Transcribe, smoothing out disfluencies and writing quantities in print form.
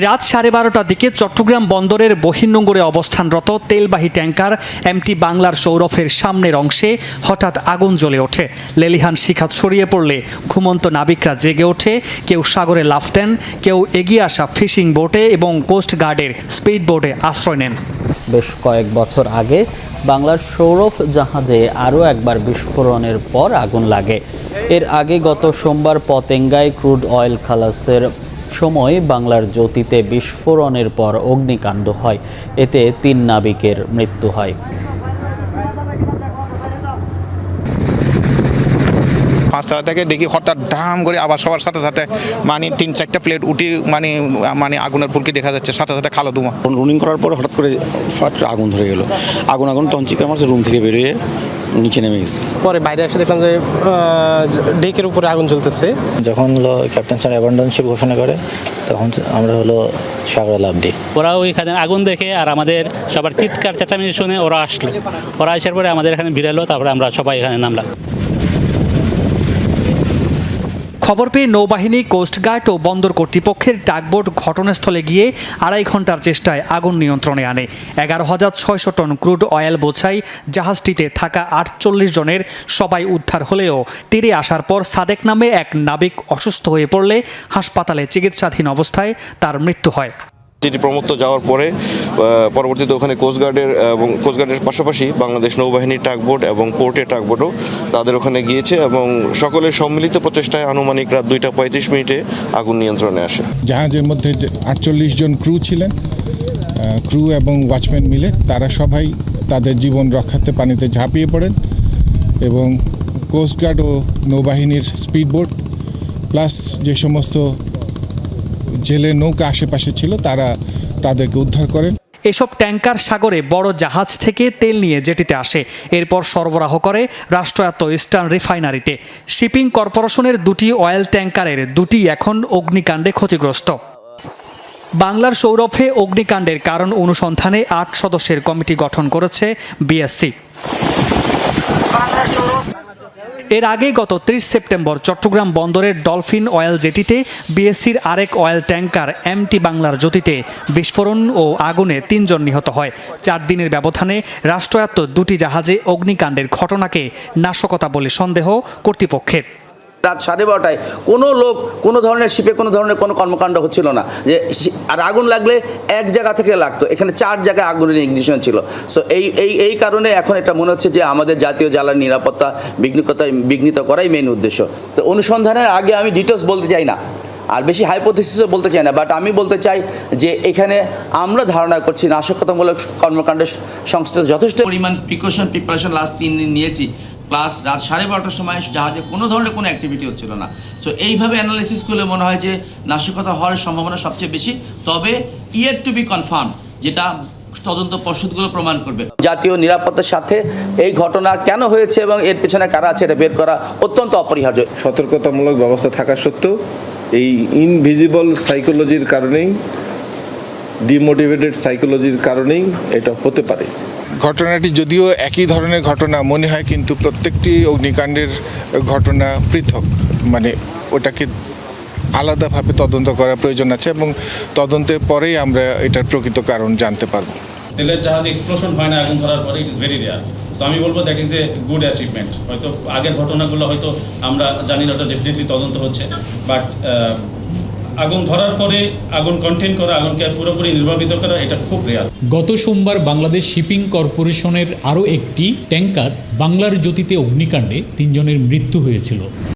রাত 12:30টার দিকে চট্টগ্রাম বন্দরের বহির্নোঙরে অবস্থানরত তেলবাহী ট্যাংকার এমটি বাংলার সৌরভের সামনের অংশে হঠাৎ আগুন জ্বলে ওঠে। লেলিহান শিখা ছড়িয়ে পড়লে ঘুমন্ত নাবিকরা জেগে ওঠে। কেউ সাগরে লাফ দেন, কেউ এগিয়ে আসা ফিশিং বোটে এবং কোস্ট গার্ডের স্পিড বোটে আশ্রয় নেন। বেশ কয়েক বছর আগে বাংলার সৌরভ জাহাজে আরও একবার বিস্ফোরণের পর আগুন লাগে। এর আগে গত সোমবার পতেঙ্গায় ক্রুড অয়েল খালাসের সময় বাংলার জ্যোতিতে বিস্ফোরণের পর অগ্নিকাণ্ড হয়। এতে 3 নাবিকের মৃত্যু হয়। পাঁচতলা থেকে দেখি হঠাৎ ডাম করে আবার সবার সাথে সাথে 3-4টা প্লেট উঠে আগুনের ফুলকি দেখা যাচ্ছে, সাথে সাথে খালো ধোঁয়া। রুনিং করার পরে হঠাৎ করে আগুন ধরে গেল। আগুন তখন চিৎকার মারছে, রুম থেকে বেরিয়ে নিচে নেমে গেছে। পরে বাইরে এসে দেখলাম যে ডেকের উপরে আগুন জ্বলতেছে। যখন ক্যাপ্টেন স্যার অ্যাবান্ডেন্সশিপ ঘোষণা করে তখন আমরা সাগরে লাফ দিই। ওরা ওইখানে আগুন দেখে আর আমাদের সবার চিৎকার চেঁচামেচি শুনে ওরা আসলো। ওরা আসার পরে আমাদের এখানে ভিড়ালো, তারপরে আমরা সবাই এখানে নামলাম। খবর পেয়ে নৌবাহিনী, কোস্টগার্ড ও বন্দর কর্তৃপক্ষের টাগবোট ঘটনাস্থলে গিয়ে 2.5 ঘন্টার চেষ্টায় আগুন নিয়ন্ত্রণে আনে। 11,600 টন ক্রুড অয়েল বোঝাই জাহাজটিতে থাকা 48 জনের সবাই উদ্ধার হলেও তীরে আসার পর সাদেক নামে এক নাবিক অসুস্থ হয়ে পড়লে হাসপাতালে চিকিৎসাধীন অবস্থায় তার মৃত্যু হয়। যেটি প্রমত্ত যাওয়ার পরে পরবর্তীতে ওখানে কোস্টগার্ডের পাশাপাশি বাংলাদেশ নৌবাহিনীর টাগবোট এবং পোর্টের টাগবোটও তাদের ওখানে গিয়েছে এবং সকলের সম্মিলিত প্রচেষ্টায় আনুমানিক রাত 2:35 মিনিটে আগুন নিয়ন্ত্রণে আসে। জাহাজের মধ্যে 48 জন ক্রু ছিলেন। ক্রু এবং ওয়াচম্যান মিলে তারা সবাই তাদের জীবন রক্ষার্থে পানিতে ঝাঁপিয়ে পড়েন এবং কোস্টগার্ড ও নৌবাহিনীর স্পিডবোট প্লাস যে সমস্ত জেলে নৌকা আশেপাশে ছিল তারা তাদেরকে উদ্ধার করেন। এসব ট্যাংকার সাগরে বড় জাহাজ থেকে তেল নিয়ে জেটিতে আসে, এরপর সরবরাহ করে রাষ্ট্রায়ত্ত ইস্টার্ন রিফাইনারিতে। শিপিং কর্পোরেশনের 2টি অয়েল ট্যাংকারের 2টি এখন অগ্নিকাণ্ডে ক্ষতিগ্রস্ত। বাংলার সৌরভে অগ্নিকাণ্ডের কারণ অনুসন্ধানে 8 সদস্যের কমিটি গঠন করেছে বিএসসি। এর আগে গত 30 সেপ্টেম্বর চট্টগ্রাম বন্দরের ডলফিন অয়েল জেটিতে বিএসসির আরেক অয়েল ট্যাংকার এমটি বাংলার জ্যোতিতে বিস্ফোরণ ও আগুনে 3 জন নিহত হয়। 4 দিনের ব্যবধানে রাষ্ট্রায়ত্ত 2টি জাহাজে অগ্নিকাণ্ডের ঘটনাকে নাশকতা বলে সন্দেহ কর্তৃপক্ষের। রাত 12:30টায় কোনো লোক কোনো ধরনের শিপে কোনো ধরনের কোনো কর্মকাণ্ড হচ্ছিল না, যে আর আগুন লাগলে এক জায়গা থেকে লাগতো। এখানে 4 জায়গায় আগুনের ইগনিশন ছিল। সো এই কারণে এখন এটা মনে হচ্ছে যে আমাদের জাতীয় জ্বালানি নিরাপত্তা বিঘ্নিত করাই মেইন উদ্দেশ্য। তো অনুসন্ধানের আগে আমি ডিটেলস বলতে চাই না, আর বেশি হাইপোথিসিসও বলতে চাই না, বাট আমি বলতে চাই যে এখানে আমরা ধারণা করছি নাশকতামূলক কর্মকাণ্ডের সংশ্লিষ্ট যথেষ্ট পরিমাণ প্রিপারেশন লাস্ট 3 দিন নিয়েছি, প্লাস রাত 12:30টার সময় জাহাজে কোনো ধরনের কোনো অ্যাক্টিভিটি হচ্ছিল না। সো এইভাবে অ্যানালাইসিস করলে মনে হয় যে নাশকতা হওয়ার সম্ভাবনা সবচেয়ে বেশি, তবে ইয়েট টু বি কনফার্ম, যেটা তদন্ত পর্ষদগুলো প্রমাণ করবে। জাতীয় নিরাপত্তার সাথে এই ঘটনা কেন হয়েছে এবং এর পেছনে কারা আছে এটা বের করা অত্যন্ত অপরিহার্য। সতর্কতামূলক ব্যবস্থা থাকা সত্ত্বেও এই ইনভিজিবল সাইকোলজির কারণেই, ডিমোটিভেটেড সাইকোলজির কারণেই এটা হতে পারে। ঘটনাটি যদিও একই ধরনের ঘটনা মনে হয়, কিন্তু প্রত্যেকটি অগ্নিকাণ্ডের ঘটনা পৃথক, মানে ওটাকে আলাদাভাবে তদন্ত করার প্রয়োজন আছে এবং তদন্তের পরেই আমরা এটার প্রকৃত কারণ জানতে পারব। তেলের জাহাজ এক্সপ্লোশন হয় না আগুন ধরার পরে, it is very rare. So আমি বলবো that is a good achievement. হয়তো আগের ঘটনাগুলো হয়তো আমরা জানি না, ওটা ডেফিনেটলি তদন্ত হচ্ছে, বাট আগুন ধরার পরে আগুন কন্টেইন করা, আগুনকে পুরোপুরি নির্বাপিত করা, এটা খুব রেয়ার। গত সোমবার বাংলাদেশ শিপিং কর্পোরেশনের আরও একটি ট্যাংকার বাংলার জ্যোতিতে অগ্নিকাণ্ডে 3 জনের মৃত্যু হয়েছিল।